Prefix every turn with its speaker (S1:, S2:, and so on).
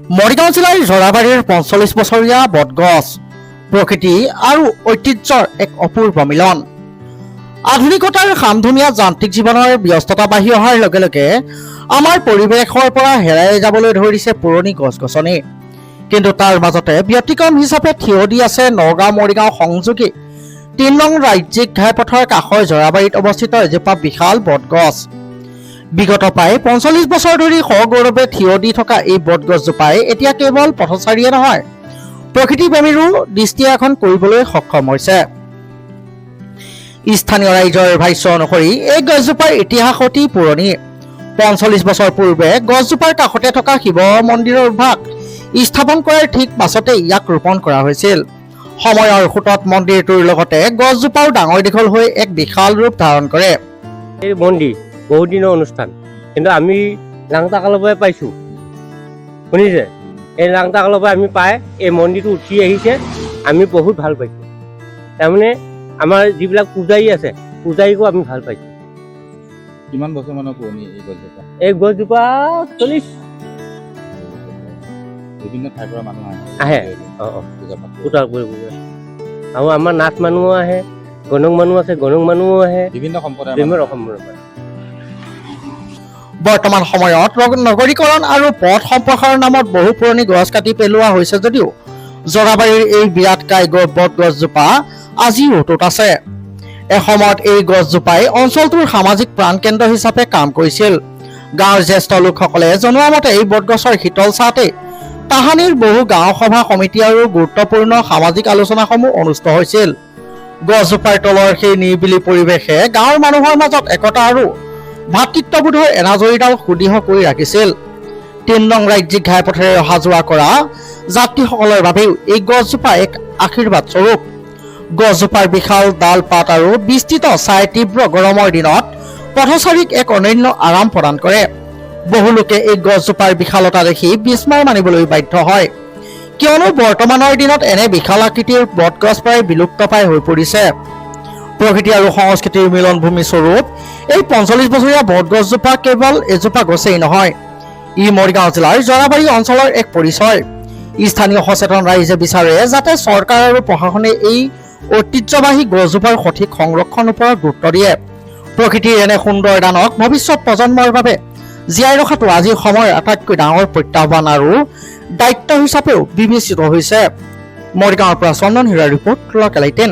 S1: মৰিগাঁও জিলাৰ জৰাবাৰীৰ ৪৫ বছৰীয়া বটগছ প্ৰকৃতি আৰু ঐতিহ্যৰ এক অপূৰ্ব মিলন। আধুনিকতাৰ খামধুমীয়া যান্ত্ৰিক জীৱনৰ ব্যস্ততা বাঢ়ি অহাৰ লগে লগে আমাৰ পৰিৱেশৰ পৰা হেৰাই যাবলৈ ধৰিছে পুৰণি গছ গছনি। কিন্তু তাৰ মাজতে ব্যতিক্ৰম হিচাপে থিয় দি আছে নগাঁও মৰিগাঁও সংযোগী ৩ নং ৰাজ্যিক ঘাইপথৰ কাষৰ জৰাবাৰীত অৱস্থিত এজোপা বিশাল বটগছ। বিগত প্ৰায় ৪৫ বছৰ ধৰি সগৌৰৱে থিয় দি থকা এই বটগছজোপাই এতিয়া কেৱল পথচাৰীয়ে নহয়, প্ৰকৃতি প্ৰেমীৰো দৃষ্টি আকৰ্ষণ কৰিবলৈ সক্ষম হৈছে। স্থানীয় ৰাইজৰ ভাষ্য অনুসৰি এই গছজোপাৰ ইতিহাস অতি পুৰণি। ৪৫ বছৰ পূৰ্বে গছজোপাৰ কাষতে থকা শিৱ মন্দিৰৰ ভাগ স্থাপন কৰাৰ ঠিক পাছতে ইয়াক ৰোপণ কৰা হৈছিল। সময়ৰ সোঁতত মন্দিৰটোৰ লগতে গছজোপাও ডাঙৰ দীঘল হৈ এক বিশাল ৰূপ ধাৰণ কৰে।
S2: এই মন্দিৰ বহুত দিনৰ অনুষ্ঠান, কিন্তু আমি লাংটা কালৰ পৰাই পাইছোঁ, শুনিছে? এই লাংটা কালৰ পৰা আমি পাই এই মন্দিৰটো উঠি আহিছে, আমি বহুত ভাল পাইছোঁ। তাৰমানে আমাৰ যিবিলাক পূজাৰী আছে, পূজাৰীকো আমি ভাল পাইছোঁ।
S3: কিমান বছৰ মানৰ পুৰণি এই গছজোপা?
S2: এই গছজোপা 40
S3: বিভিন্ন ঠাইৰ পৰা মানুহ
S2: আহে। পূজা কৰিব আৰু আমাৰ নাথ মানুহো আহে, গণক মানুহ আছে, গণক মানুহো আহে,
S3: বিভিন্ন সম্প্ৰদায়ৰ
S2: বিভিন্ন অসমৰ পৰা।
S1: বৰ্তমান সময়ত নগৰীকৰণ আৰু পথ সম্প্ৰসাৰৰ নামত বহু পুৰণি গছ কাটি পেলোৱা হৈছে যদিও জৰাবাৰীৰ এই বিৰাটকায় বটগছজোপা আজিও অটুট আছে। এসময়ত এই গছজোপাই অঞ্চলটোৰ সামাজিক প্ৰাণকেন্দ্ৰ হিচাপে কাম কৰিছিল। গাঁৱৰ জ্যেষ্ঠ লোকসকলে জনোৱা মতে এই বটগছৰ শীতল ছাঁতে তাহানিৰ বহু গাঁও সভা সমিতি আৰু গুৰুত্বপূৰ্ণ সামাজিক আলোচনাসমূহ অনুষ্ঠিত হৈছিল। গছজোপাৰ তলৰ সেই নিৰিবিলি পৰিৱেশে গাঁৱৰ মানুহৰ মাজত একতা আৰু ভাতৃত্ববোধৰ এনাজৰীডাল সুদৃঢ় কৰি ৰাখিছিল। ৩ নং ৰাজ্যিক ঘাইপথেৰে অহা যোৱা কৰা যাত্ৰীসকলৰ বাবেও এই গছজোপা এক আশীৰ্বাদ স্বৰূপ। গছজোপাৰ বিশাল ডাল পাত আৰু বিস্তৃত ছাই তীব্ৰ গৰমৰ দিনত পথচাৰীক এক অনন্য আৰাম প্ৰদান কৰে। বহু লোকে এই গছজোপাৰ বিশালতা দেখি বিস্ময় মানিবলৈ বাধ্য হয়, কিয়নো বৰ্তমানৰ দিনত এনে বিশাল আকৃতিৰ বটগছ প্ৰায় বিলুপ্ত প্ৰায় হৈ পৰিছে। প্ৰকৃতি আৰু সংস্কৃতিৰ মিলনভূমি স্বৰূপ এই ৪৫ বছৰীয়া বটগছজোপা কেৱল এজোপা গছেই নহয়, ই মৰিগাঁও জিলাৰ জৰাবাৰী অঞ্চলৰ এক পৰিচয়। স্থানীয় সচেতন ৰাইজে বিচাৰে যাতে চৰকাৰ আৰু প্ৰশাসনে এই ঐতিহ্যবাহী গছজোপাৰ সঠিক সংৰক্ষণৰ ওপৰত গুৰুত্ব দিয়ে। প্ৰকৃতিৰ এনে সুন্দৰ দানক ভৱিষ্যত প্ৰজন্মৰ বাবে জীয়াই ৰখাটো আজিৰ সময়ৰ আটাইতকৈ ডাঙৰ প্ৰত্যাহ্বান আৰু দায়িত্ব হিচাপেও বিবেচিত হৈছে। মৰিগাঁৱৰ পৰা চন্দন হিৰাৰ ৰিপৰ্ট, লোকেল 18।